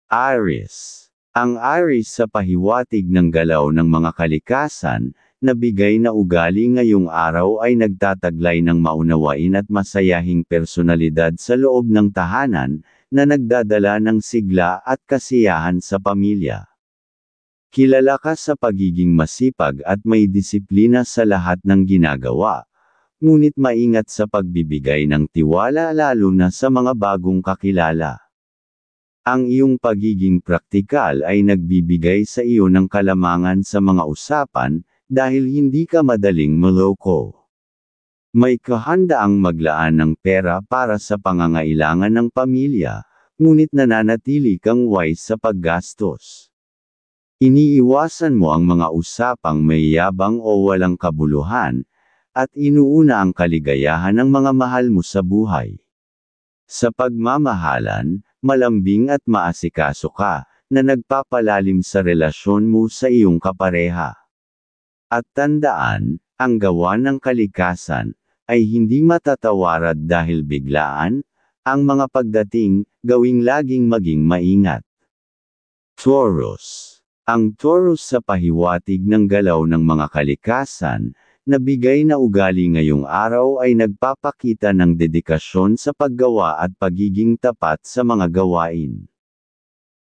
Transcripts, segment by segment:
Aries. Ang Aries sa pahiwatig ng galaw ng mga kalikasan, na bigay na ugali ngayong araw ay nagtataglay ng maunawain at masayahing personalidad sa loob ng tahanan, na nagdadala ng sigla at kasiyahan sa pamilya. Kilala ka sa pagiging masipag at may disiplina sa lahat ng ginagawa, ngunit maingat sa pagbibigay ng tiwala lalo na sa mga bagong kakilala. Ang iyong pagiging praktikal ay nagbibigay sa iyo ng kalamangan sa mga usapan, dahil hindi ka madaling maloko. May kahandaang maglaan ng pera para sa pangangailangan ng pamilya, ngunit nananatili kang wise sa paggastos. Iniiwasan mo ang mga usapang may yabang o walang kabuluhan, at inuuna ang kaligayahan ng mga mahal mo sa buhay. Sa pagmamahalan, malambing at maasikaso ka, na nagpapalalim sa relasyon mo sa iyong kapareha. At tandaan, ang gawa ng kalikasan, ay hindi matatawarad dahil biglaan, ang mga pagdating, gawing laging maging maingat. Taurus. Ang Taurus sa pahiwatig ng galaw ng mga kalikasan, na bigay na ugali ngayong araw ay nagpapakita ng dedikasyon sa paggawa at pagiging tapat sa mga gawain.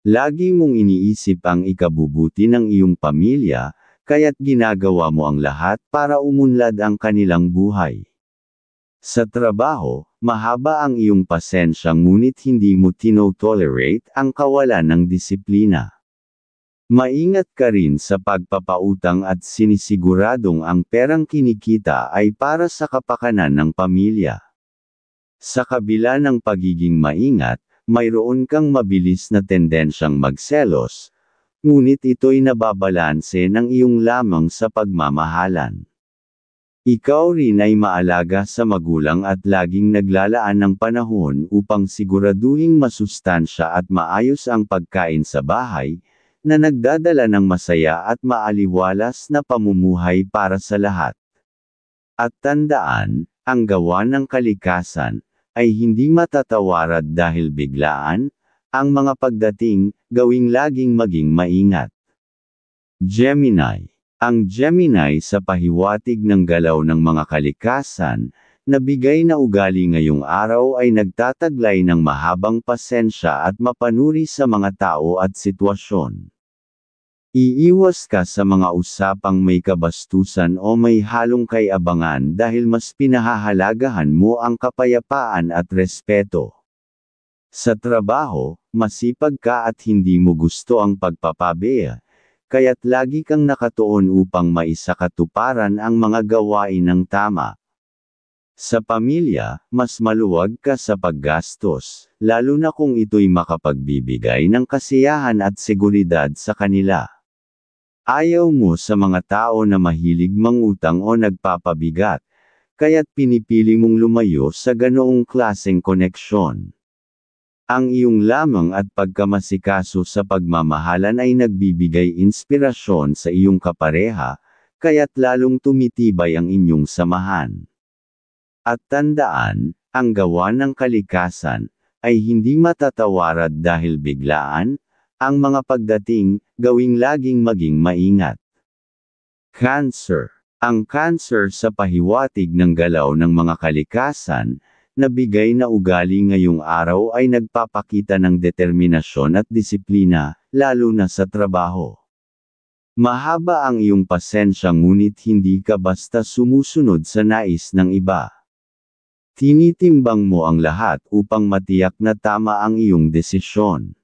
Lagi mong iniisip ang ikabubuti ng iyong pamilya, kaya't ginagawa mo ang lahat para umunlad ang kanilang buhay. Sa trabaho, mahaba ang iyong pasensya ngunit hindi mo tinotolerate ang kawalan ng disiplina. Maingat ka rin sa pagpapautang at sinisiguradong ang perang kinikita ay para sa kapakanan ng pamilya. Sa kabila ng pagiging maingat, mayroon kang mabilis na tendensyang magselos, ngunit ito'y nababalanse ng iyong lamang sa pagmamahalan. Ikaw rin ay maalaga sa magulang at laging naglalaan ng panahon upang siguraduhing masustansya at maayos ang pagkain sa bahay, na nagdadala ng masaya at maaliwalas na pamumuhay para sa lahat. At tandaan, ang gawa ng kalikasan, ay hindi matatawarad dahil biglaan, ang mga pagdating, gawing laging maging maingat. Gemini. Ang Gemini sa pahiwatig ng galaw ng mga kalikasan, na bigay na ugali ngayong araw ay nagtataglay ng mahabang pasensya at mapanuri sa mga tao at sitwasyon. Iiwas ka sa mga usapang may kabastusan o may halong kay-abangan dahil mas pinahahalagahan mo ang kapayapaan at respeto. Sa trabaho, masipag ka at hindi mo gusto ang pagpapabeya, kaya't lagi kang nakatuon upang maisakatuparan ang mga gawain ng tama. Sa pamilya, mas maluwag ka sa paggastos, lalo na kung ito'y makapagbibigay ng kasiyahan at seguridad sa kanila. Ayaw mo sa mga tao na mahilig mangutang o nagpapabigat, kaya't pinipili mong lumayo sa ganoong klaseng koneksyon. Ang iyong lamang at pagkamasikaso sa pagmamahalan ay nagbibigay inspirasyon sa iyong kapareha, kaya't lalong tumitibay ang inyong samahan. At tandaan, ang gawa ng kalikasan, ay hindi matatawarad dahil biglaan, ang mga pagdating, gawing laging maging maingat. Cancer. Ang Cancer sa pahiwatig ng galaw ng mga kalikasan, na bigay na ugali ngayong araw ay nagpapakita ng determinasyon at disiplina, lalo na sa trabaho. Mahaba ang iyong pasensya ngunit hindi ka basta sumusunod sa nais ng iba. Tinitimbang mo ang lahat upang matiyak na tama ang iyong desisyon.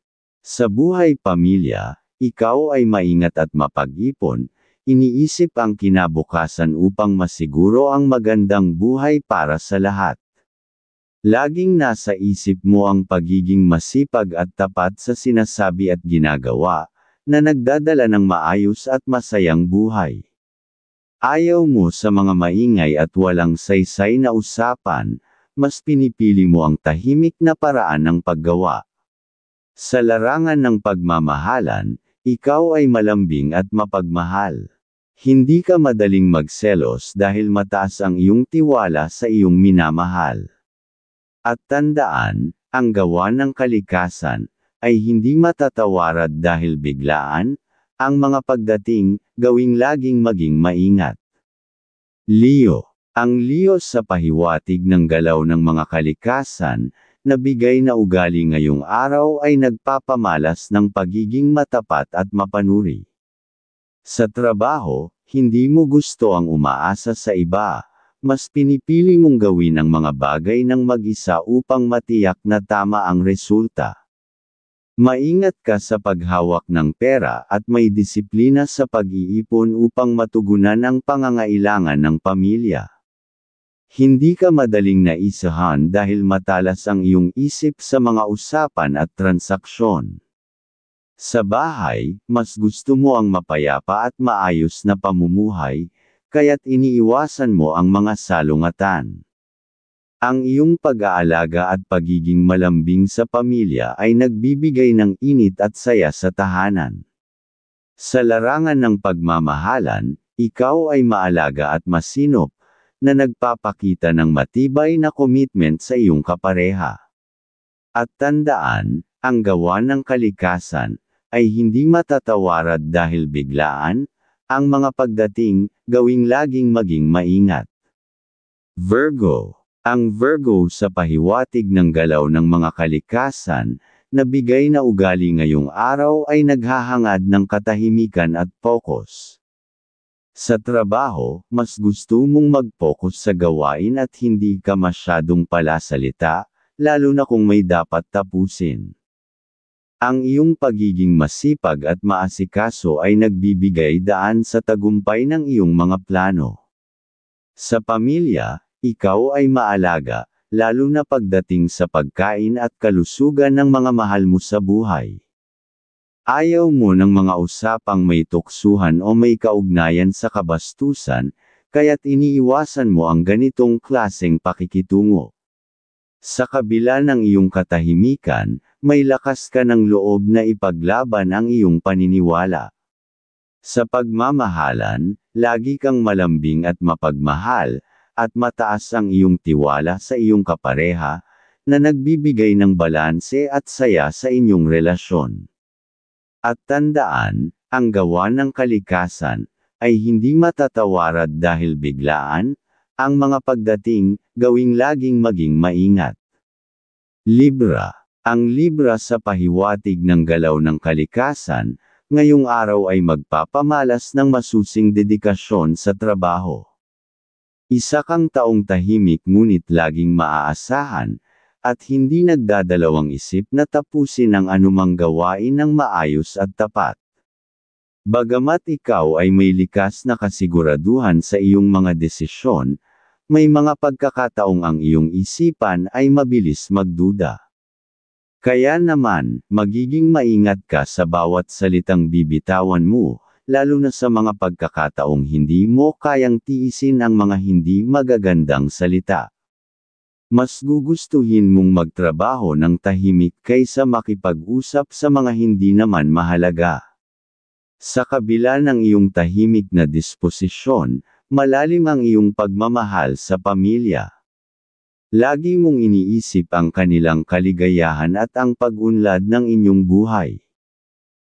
Sa buhay pamilya, ikaw ay maingat at mapag-ipon, iniisip ang kinabukasan upang masiguro ang magandang buhay para sa lahat. Laging nasa isip mo ang pagiging masipag at tapat sa sinasabi at ginagawa, na nagdadala ng maayos at masayang buhay. Ayaw mo sa mga maingay at walang saysay na usapan, mas pinipili mo ang tahimik na paraan ng paggawa. Sa larangan ng pagmamahalan, ikaw ay malambing at mapagmahal. Hindi ka madaling magselos dahil mataas ang iyong tiwala sa iyong minamahal. At tandaan, ang gawa ng kalikasan, ay hindi matatawarad dahil biglaan. Ang mga pagdating, gawing laging maging maingat. Leo. Ang Leo sa pahiwatig ng galaw ng mga kalikasan, na bigay na ugali ngayong araw ay nagpapamalas ng pagiging matapat at mapanuri. Sa trabaho, hindi mo gusto ang umaasa sa iba, mas pinipili mong gawin ang mga bagay ng mag-isa upang matiyak na tama ang resulta. Maingat ka sa paghawak ng pera at may disiplina sa pag-iipon upang matugunan ang pangangailangan ng pamilya. Hindi ka madaling naisahan dahil matalas ang iyong isip sa mga usapan at transaksyon. Sa bahay, mas gusto mo ang mapayapa at maayos na pamumuhay, kaya't iniiwasan mo ang mga salungatan. Ang iyong pag-aalaga at pagiging malambing sa pamilya ay nagbibigay ng init at saya sa tahanan. Sa larangan ng pagmamahalan, ikaw ay maalaga at masinop, na nagpapakita ng matibay na commitment sa iyong kapareha. At tandaan, ang gawa ng kalikasan, ay hindi matatawarad dahil biglaan. Ang mga pagdating, gawing laging maging maingat. Virgo. Ang Virgo sa pahiwatig ng galaw ng mga kalikasan, na bigay na ugali ngayong araw ay naghahangad ng katahimikan at focus. Sa trabaho, mas gusto mong mag-focus sa gawain at hindi ka masyadong palasalita, lalo na kung may dapat tapusin. Ang iyong pagiging masipag at maasikaso ay nagbibigay daan sa tagumpay ng iyong mga plano. Sa pamilya, ikaw ay maalaga, lalo na pagdating sa pagkain at kalusugan ng mga mahal mo sa buhay. Ayaw mo ng mga usapang may tuksuhan o may kaugnayan sa kabastusan, kaya't iniiwasan mo ang ganitong klaseng pakikitungo. Sa kabila ng iyong katahimikan, may lakas ka ng loob na ipaglaban ang iyong paniniwala. Sa pagmamahalan, lagi kang malambing at mapagmahal, at mataas ang iyong tiwala sa iyong kapareha, na nagbibigay ng balanse at saya sa inyong relasyon. At tandaan, ang gawa ng kalikasan, ay hindi matatawarad dahil biglaan. Ang mga pagdating, gawing laging maging maingat. Libra. Ang Libra sa pahiwatig ng galaw ng kalikasan, ngayong araw ay magpapamalas ng masusing dedikasyon sa trabaho. Isa kang taong tahimik ngunit laging maaasahan, at hindi nagdadalawang isip na tapusin ang anumang gawain ng maayos at tapat. Bagamat ikaw ay may likas na kasiguraduhan sa iyong mga desisyon, may mga pagkakataong ang iyong isipan ay mabilis magduda. Kaya naman, magiging maingat ka sa bawat salitang bibitawan mo, lalo na sa mga pagkakataong hindi mo kayang tiisin ang mga hindi magagandang salita. Mas gugustuhin mong magtrabaho ng tahimik kaysa makipag-usap sa mga hindi naman mahalaga. Sa kabila ng iyong tahimik na disposisyon, malalim ang iyong pagmamahal sa pamilya. Lagi mong iniisip ang kanilang kaligayahan at ang pag-unlad ng inyong buhay.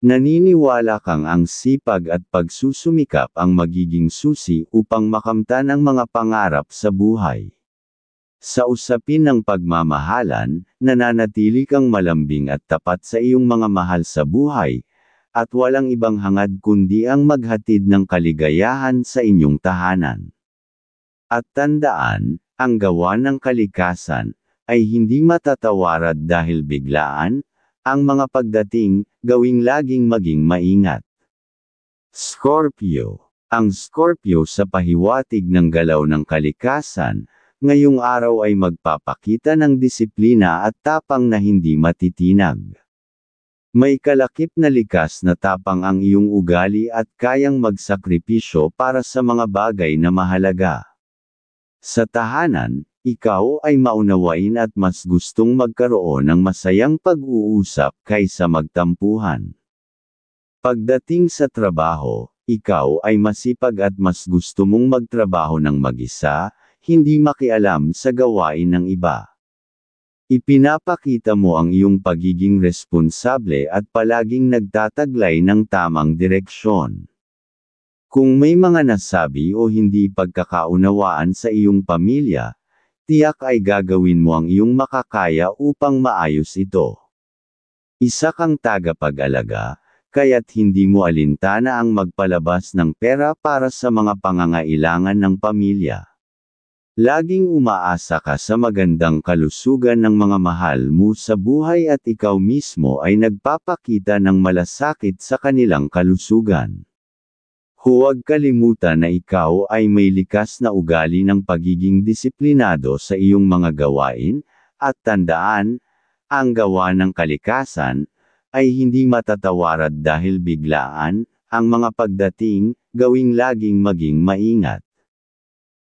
Naniniwala kang ang sipag at pagsusumikap ang magiging susi upang makamtan ang mga pangarap sa buhay. Sa usapin ng pagmamahalan, nananatili kang malambing at tapat sa iyong mga mahal sa buhay, at walang ibang hangad kundi ang maghatid ng kaligayahan sa inyong tahanan. At tandaan, ang gawa ng kalikasan, ay hindi matatawarad dahil biglaan. Ang mga pagdating, gawing laging maging maingat. Scorpio. Ang Scorpio sa pahiwatig ng galaw ng kalikasan, ngayong araw ay magpapakita ng disiplina at tapang na hindi matitinag. May kalakip na likas na tapang ang iyong ugali at kayang magsakripisyo para sa mga bagay na mahalaga. Sa tahanan, ikaw ay maunawain at mas gustong magkaroon ng masayang pag-uusap kaysa magtampuhan. Pagdating sa trabaho, ikaw ay masipag at mas gusto mong magtrabaho ng mag-isa, hindi makialam sa gawain ng iba. Ipinapakita mo ang iyong pagiging responsable at palaging nagtataglay ng tamang direksyon. Kung may mga nasabi o hindi pagkakaunawaan sa iyong pamilya, tiyak ay gagawin mo ang iyong makakaya upang maayos ito. Isa kang tagapag-alaga, kaya't hindi mo alintana ang magpalabas ng pera para sa mga pangangailangan ng pamilya. Laging umaasa ka sa magandang kalusugan ng mga mahal mo sa buhay at ikaw mismo ay nagpapakita ng malasakit sa kanilang kalusugan. Huwag kalimutan na ikaw ay may likas na ugali ng pagiging disiplinado sa iyong mga gawain, at tandaan, ang gawa ng kalikasan ay hindi matatawarad dahil biglaan. Ang mga pagdating, gawing laging maging maingat.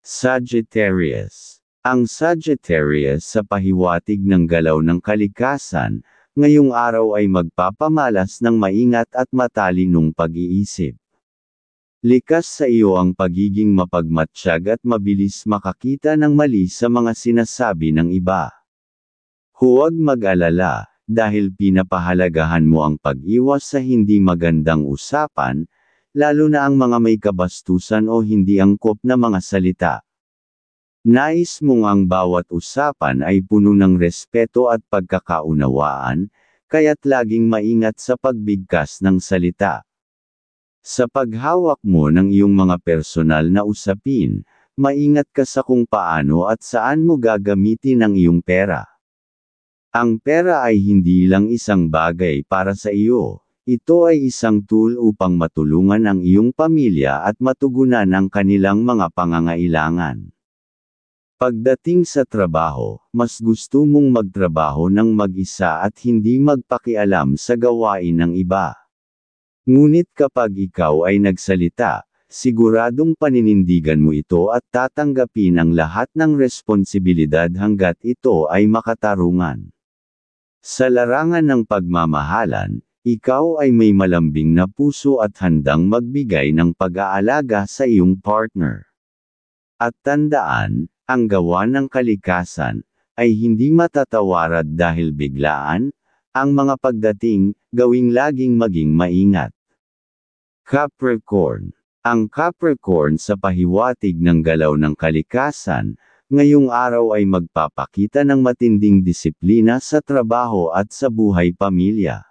Sagittarius. Ang Sagittarius sa pahiwatig ng galaw ng kalikasan, ngayong araw ay magpapamalas ng maingat at matalinong pag-iisip. Likas sa iyo ang pagiging mapagmatsyag at mabilis makakita ng mali sa mga sinasabi ng iba. Huwag mag-alala, dahil pinapahalagahan mo ang pag-iwas sa hindi magandang usapan, lalo na ang mga may kabastusan o hindi angkop na mga salita. Nais mong ang bawat usapan ay puno ng respeto at pagkakaunawaan, kaya't laging maingat sa pagbigkas ng salita. Sa paghawak mo ng iyong mga personal na usapin, maingat ka sa kung paano at saan mo gagamitin ang iyong pera. Ang pera ay hindi lang isang bagay para sa iyo. Ito ay isang tool upang matulungan ang iyong pamilya at matugunan ang kanilang mga pangangailangan. Pagdating sa trabaho, mas gusto mong magtrabaho ng mag-isa at hindi magpakialam sa gawain ng iba. Ngunit kapag ikaw ay nagsalita, siguradong paninindigan mo ito at tatanggapin ang lahat ng responsibilidad hanggat ito ay makatarungan. Sa larangan ng pagmamahalan, ikaw ay may malambing na puso at handang magbigay ng pag-aalaga sa iyong partner. At tandaan, ang gawa ng kalikasan ay hindi matatawarad dahil biglaan. Ang mga pagdating, gawing laging maging maingat. Capricorn. Ang Capricorn sa pahiwatig ng galaw ng kalikasan, ngayong araw ay magpapakita ng matinding disiplina sa trabaho at sa buhay pamilya.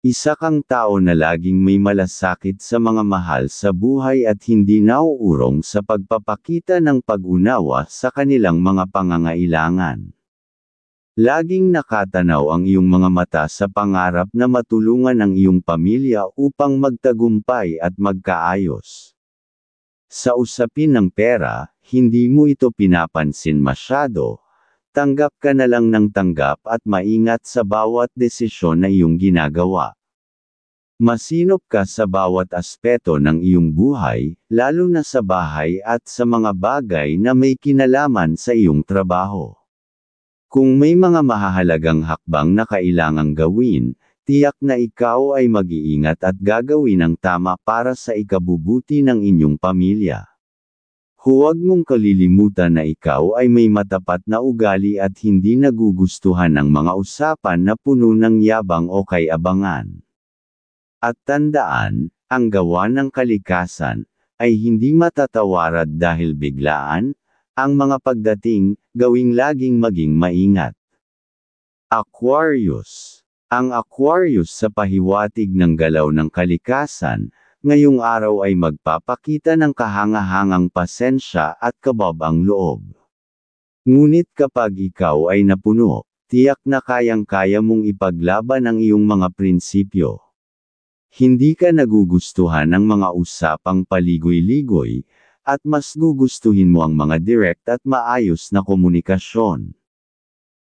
Isa kang tao na laging may malasakit sa mga mahal sa buhay at hindi nauurong sa pagpapakita ng pag-unawa sa kanilang mga pangangailangan. Laging nakatanaw ang iyong mga mata sa pangarap na matulungan ang iyong pamilya upang magtagumpay at magkaayos. Sa usapin ng pera, hindi mo ito pinapansin masyado. Tanggap ka na lang ng tanggap at maingat sa bawat desisyon na iyong ginagawa. Masinop ka sa bawat aspeto ng iyong buhay, lalo na sa bahay at sa mga bagay na may kinalaman sa iyong trabaho. Kung may mga mahahalagang hakbang na kailangang gawin, tiyak na ikaw ay mag-iingat at gagawin ang tama para sa ikabubuti ng inyong pamilya. Huwag mong kalilimutan na ikaw ay may matapat na ugali at hindi nagugustuhan ng mga usapan na puno ng yabang o kay-abangan. At tandaan, ang gawa ng kalikasan ay hindi matatawarad dahil biglaan. Ang mga pagdating, gawing laging maging maingat. Aquarius. Ang Aquarius sa pahiwatig ng galaw ng kalikasan, ngayong araw ay magpapakita ng kahangahangang pasensya at kababang loob. Ngunit kapag ikaw ay napuno, tiyak na kayang-kaya mong ipaglaban ang iyong mga prinsipyo. Hindi ka nagugustuhan ng mga usapang paligoy-ligoy, at mas gugustuhin mo ang mga direct at maayos na komunikasyon.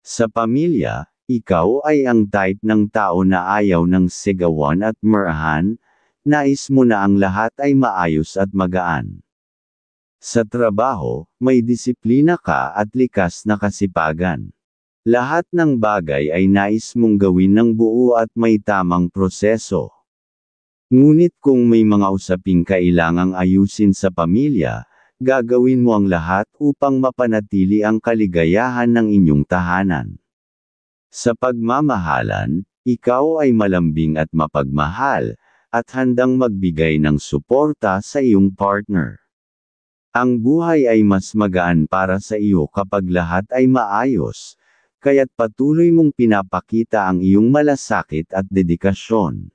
Sa pamilya, ikaw ay ang type ng tao na ayaw ng sigawan at murahan. Nais mo na ang lahat ay maayos at magaan. Sa trabaho, may disiplina ka at likas na kasipagan. Lahat ng bagay ay nais mong gawin ng buo at may tamang proseso. Ngunit kung may mga usaping kailangang ayusin sa pamilya, gagawin mo ang lahat upang mapanatili ang kaligayahan ng inyong tahanan. Sa pagmamahalan, ikaw ay malambing at mapagmahal, at handang magbigay ng suporta sa iyong partner. Ang buhay ay mas magaan para sa iyo kapag lahat ay maayos, kaya't patuloy mong pinapakita ang iyong malasakit at dedikasyon.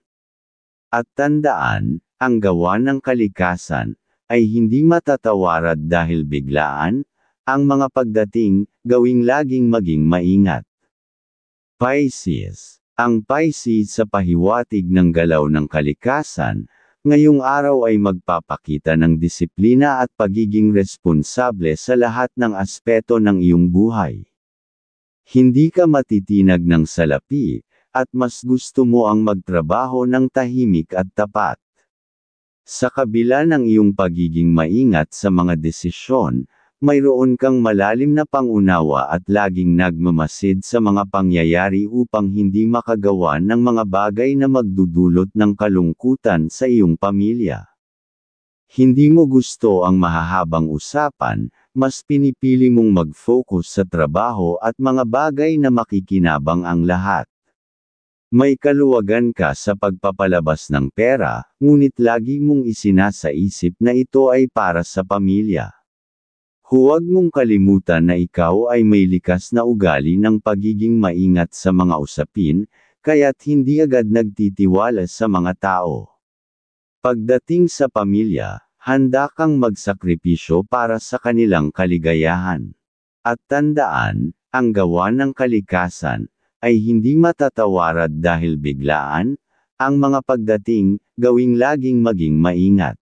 At tandaan, ang gawa ng kalikasan ay hindi matatawarad dahil biglaan. Ang mga pagdating, gawing laging maging maingat. Pisces. Ang Pisces sa pahiwatig ng galaw ng kalikasan, ngayong araw ay magpapakita ng disiplina at pagiging responsable sa lahat ng aspeto ng iyong buhay. Hindi ka matitinag ng salapi, at mas gusto mo ang magtrabaho ng tahimik at tapat. Sa kabila ng iyong pagiging maingat sa mga desisyon, mayroon kang malalim na pangunawa at laging nagmamasid sa mga pangyayari upang hindi makagawa ng mga bagay na magdudulot ng kalungkutan sa iyong pamilya. Hindi mo gusto ang mahahabang usapan, mas pinipili mong mag-focus sa trabaho at mga bagay na makikinabang ang lahat. May kaluwagan ka sa pagpapalabas ng pera, ngunit lagi mong isinasaisip na ito ay para sa pamilya. Huwag mong kalimutan na ikaw ay may likas na ugali ng pagiging maingat sa mga usapin, kaya't hindi agad nagtitiwala sa mga tao. Pagdating sa pamilya, handa kang magsakripisyo para sa kanilang kaligayahan. At tandaan, ang gawa ng kalikasan ay hindi matatawarad dahil biglaan. Ang mga pagdating, gawing laging maging maingat.